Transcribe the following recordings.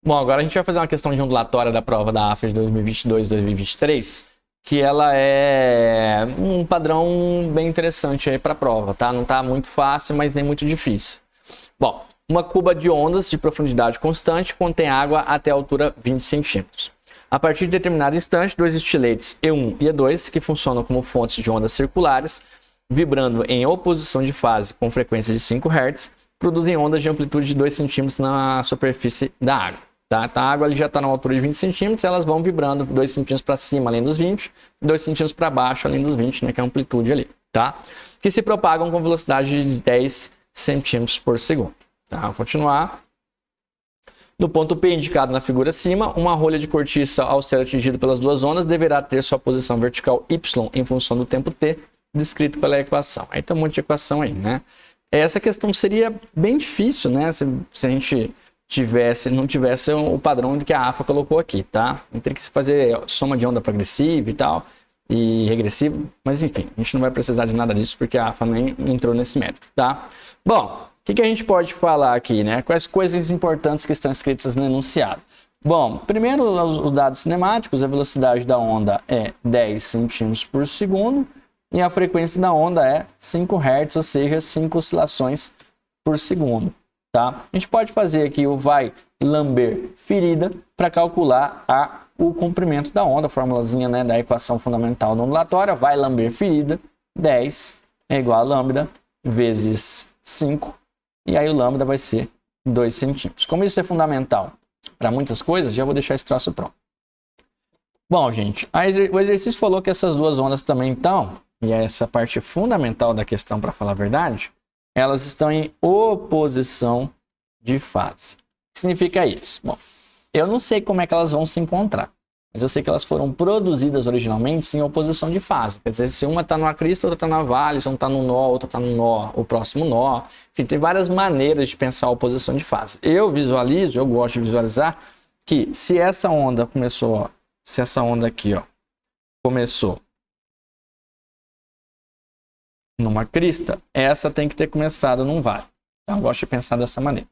Bom, agora a gente vai fazer uma questão de ondulatória da prova da AFA de 2022-2023, que ela é um padrão bem interessante aí para a prova, tá? Não tá muito fácil, mas nem muito difícil. Bom, uma cuba de ondas de profundidade constante contém água até a altura 20 centímetros. A partir de determinado instante, dois estiletes E1 e E2, que funcionam como fontes de ondas circulares, vibrando em oposição de fase com frequência de 5 Hz, produzem ondas de amplitude de 2 centímetros na superfície da água. Tá? Então, a água já está na altura de 20 centímetros, elas vão vibrando 2 centímetros para cima, além dos 20, 2 centímetros para baixo, além dos 20, né, que é a amplitude ali. Tá? Que se propagam com velocidade de 10 centímetros por segundo. Tá? Vou continuar. No ponto P indicado na figura acima, uma rolha de cortiça, ao ser atingido pelas duas ondas, deverá ter sua posição vertical y em função do tempo t, descrito pela equação. Aí tem um monte de equação aí, né? Essa questão seria bem difícil, né? Se a gente não tivesse o padrão que a AFA colocou aqui, tá? Teria que se fazer soma de onda progressiva e tal, e regressiva, mas enfim, a gente não vai precisar de nada disso porque a AFA nem entrou nesse método, tá? Bom, o que a gente pode falar aqui, né? Quais coisas importantes que estão escritas no enunciado? Bom, primeiro os dados cinemáticos, a velocidade da onda é 10 centímetros por segundo e a frequência da onda é 5 Hz, ou seja, 5 oscilações por segundo. Tá? A gente pode fazer aqui o vai lamber ferida para calcular o comprimento da onda, a formulazinha, né, da equação fundamental da ondulatória, vai lamber ferida, 10 é igual a lambda vezes 5, e aí o lambda vai ser 2 centímetros. Como isso é fundamental para muitas coisas, já vou deixar esse troço pronto. Bom, gente, o exercício falou que essas duas ondas também estão, e é essa parte fundamental da questão para falar a verdade, elas estão em oposição de fase. O que significa isso? Bom, eu não sei como é que elas vão se encontrar, mas eu sei que elas foram produzidas originalmente em oposição de fase. Quer dizer, se uma está numa crista, outra está na vale, se uma está no nó, outra está no nó, o próximo nó. Enfim, tem várias maneiras de pensar a oposição de fase. Eu gosto de visualizar que se essa onda começou, ó, se essa onda aqui, ó, começou numa crista, essa tem que ter começado num vale. Então, eu gosto de pensar dessa maneira.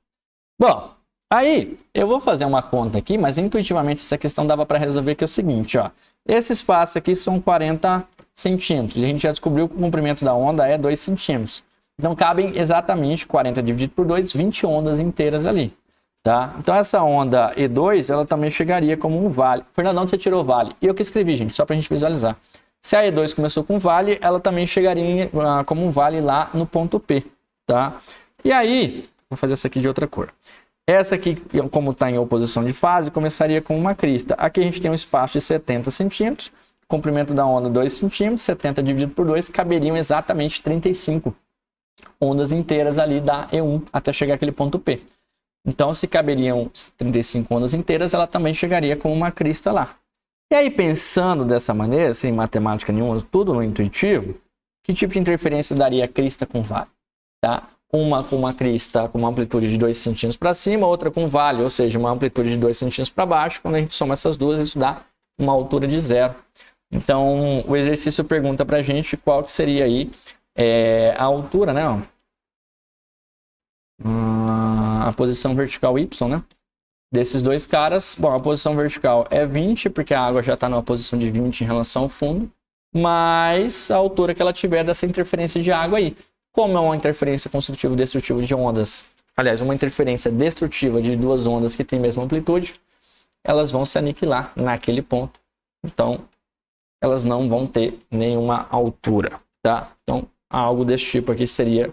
Bom, aí eu vou fazer uma conta aqui, mas intuitivamente essa questão dava para resolver, que é o seguinte, ó. Esse espaço aqui são 40 centímetros. E a gente já descobriu que o comprimento da onda é 2 centímetros. Então, cabem exatamente 40 dividido por 2, 20 ondas inteiras ali. Tá? Então, essa onda E2, ela também chegaria como um vale. Fernando, onde você tirou o vale? E eu que escrevi, gente, só para a gente visualizar. Se a E2 começou com vale, ela também chegaria como um vale lá no ponto P, tá? E aí, vou fazer essa aqui de outra cor. Essa aqui, como está em oposição de fase, começaria com uma crista. Aqui a gente tem um espaço de 70 centímetros, comprimento da onda 2 centímetros, 70 dividido por 2, caberiam exatamente 35 ondas inteiras ali da E1 até chegar àquele ponto P. Então, se caberiam 35 ondas inteiras, ela também chegaria com uma crista lá. E aí, pensando dessa maneira, sem matemática nenhuma, tudo no intuitivo, que tipo de interferência daria a crista com vale? Tá? Uma com uma crista com uma amplitude de 2 centímetros para cima, outra com vale, ou seja, uma amplitude de 2 centímetros para baixo. Quando a gente soma essas duas, isso dá uma altura de 0. Então, o exercício pergunta para a gente qual que seria aí a altura, né? A posição vertical y, né? Desses dois caras. Bom, a posição vertical é 20, porque a água já está numa posição de 20 em relação ao fundo, mas a altura que ela tiver dessa interferência de água aí. Como é uma interferência construtiva e destrutiva de ondas, aliás, uma interferência destrutiva de duas ondas que têm a mesma amplitude, elas vão se aniquilar naquele ponto. Então, elas não vão ter nenhuma altura, tá? Então, algo desse tipo aqui seria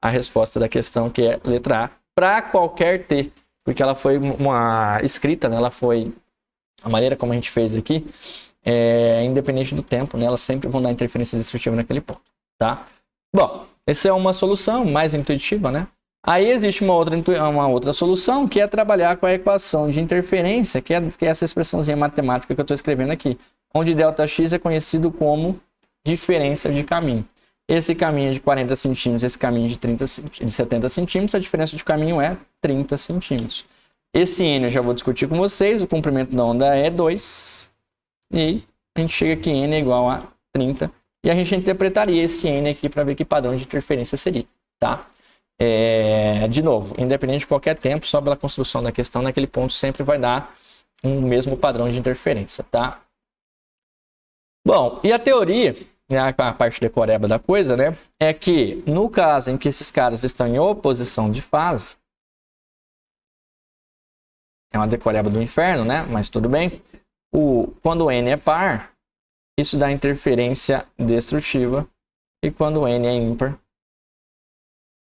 a resposta da questão, que é letra A, para qualquer T, porque ela foi uma escrita, né? Ela foi a maneira como a gente fez aqui, independente do tempo, né? Elas sempre vão dar interferência destrutiva naquele ponto, tá? Bom, essa é uma solução mais intuitiva, né? Aí existe uma outra solução, que é trabalhar com a equação de interferência, que é essa expressãozinha matemática que eu estou escrevendo aqui, onde ΔX é conhecido como diferença de caminho. Esse caminho é de 40 centímetros, esse caminho de 70 centímetros, a diferença de caminho é 30 centímetros. Esse N eu já vou discutir com vocês, o comprimento da onda é 2, e a gente chega que N é igual a 30, e a gente interpretaria esse N aqui para ver que padrão de interferência seria, tá? De novo, independente de qualquer tempo, só pela construção da questão, naquele ponto sempre vai dar um mesmo padrão de interferência, tá? Bom, e a teoria, né, a parte decoreba da coisa, né, é que no caso em que esses caras estão em oposição de fase, é uma decoreba do inferno, né, mas tudo bem, quando o N é par, isso dá interferência destrutiva, e quando o N é ímpar,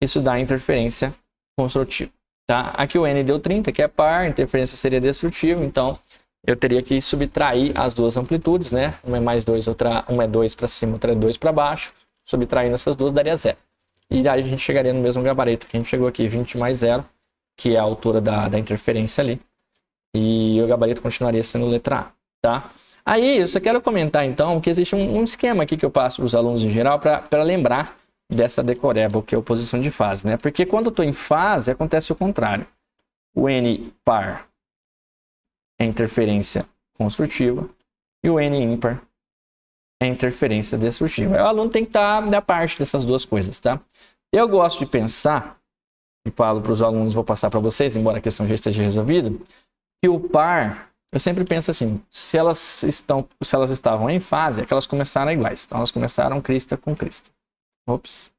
isso dá interferência construtiva, tá? Aqui o N deu 30, que é par, a interferência seria destrutiva, então eu teria que subtrair as duas amplitudes, né? Uma é mais 2, uma é 2 para cima, outra é 2 para baixo. Subtraindo essas duas daria 0. E daí a gente chegaria no mesmo gabarito que a gente chegou aqui, 20 mais 0, que é a altura da interferência ali. E o gabarito continuaria sendo letra A, tá? Aí, eu só quero comentar então que existe um esquema aqui que eu passo para os alunos em geral para lembrar dessa decoreba, que é a oposição de fase, né? Porque quando eu estou em fase, acontece o contrário. O N par é interferência construtiva e o N ímpar é interferência destrutiva. O aluno tem que estar da parte dessas duas coisas, tá? Eu gosto de pensar, e falo para os alunos, vou passar para vocês, embora a questão já esteja resolvida, que o par, eu sempre penso assim, se elas estavam em fase, é que elas começaram iguais. Então elas começaram crista com crista. Ops.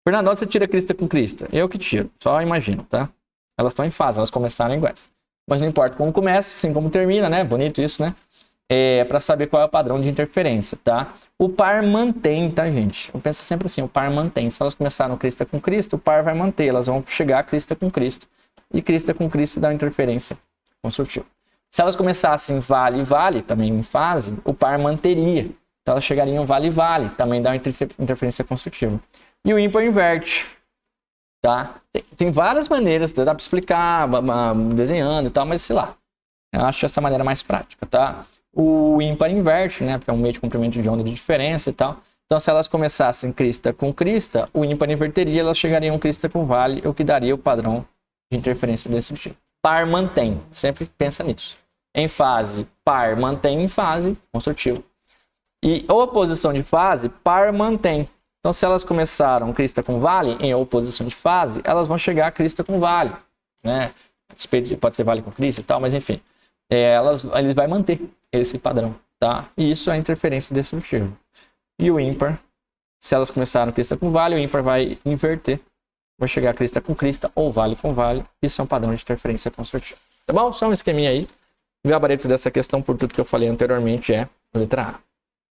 Fernando, onde você tira crista com crista? Eu que tiro, só imagino, tá? Elas estão em fase, elas começaram iguais. Mas não importa como começa, assim como termina, né? Bonito isso, né? Para saber qual é o padrão de interferência, tá? O par mantém, tá, gente? Eu penso sempre assim, o par mantém. Se elas começaram crista com crista, o par vai manter. Elas vão chegar a crista com crista. E crista com crista dá interferência construtiva. Se elas começassem vale, vale, também em fase, o par manteria. Então elas chegariam vale, vale, também dá interferência construtiva. E o ímpar inverte. Tá? Tem várias maneiras, dá para explicar desenhando e tal, mas sei lá. Eu acho essa maneira mais prática, tá? O ímpar inverte, né? Porque é um meio de comprimento de onda de diferença e tal. Então, se elas começassem crista com crista, o ímpar inverteria, elas chegariam crista com vale, o que daria o padrão de interferência destrutiva. Par mantém, sempre pensa nisso. Em fase, par mantém em fase, construtivo. E oposição de fase, par mantém. Então, se elas começaram crista com vale, em oposição de fase, elas vão chegar a crista com vale, né? Pode ser vale com crista e tal, mas enfim. Ele vai manter esse padrão, tá? E isso é interferência destrutiva. E o ímpar, se elas começaram crista com vale, o ímpar vai inverter. Vai chegar a crista com crista ou vale com vale. Isso é um padrão de interferência construtiva. Tá bom? Só um esqueminha aí. O gabarito dessa questão, por tudo que eu falei anteriormente, é letra A.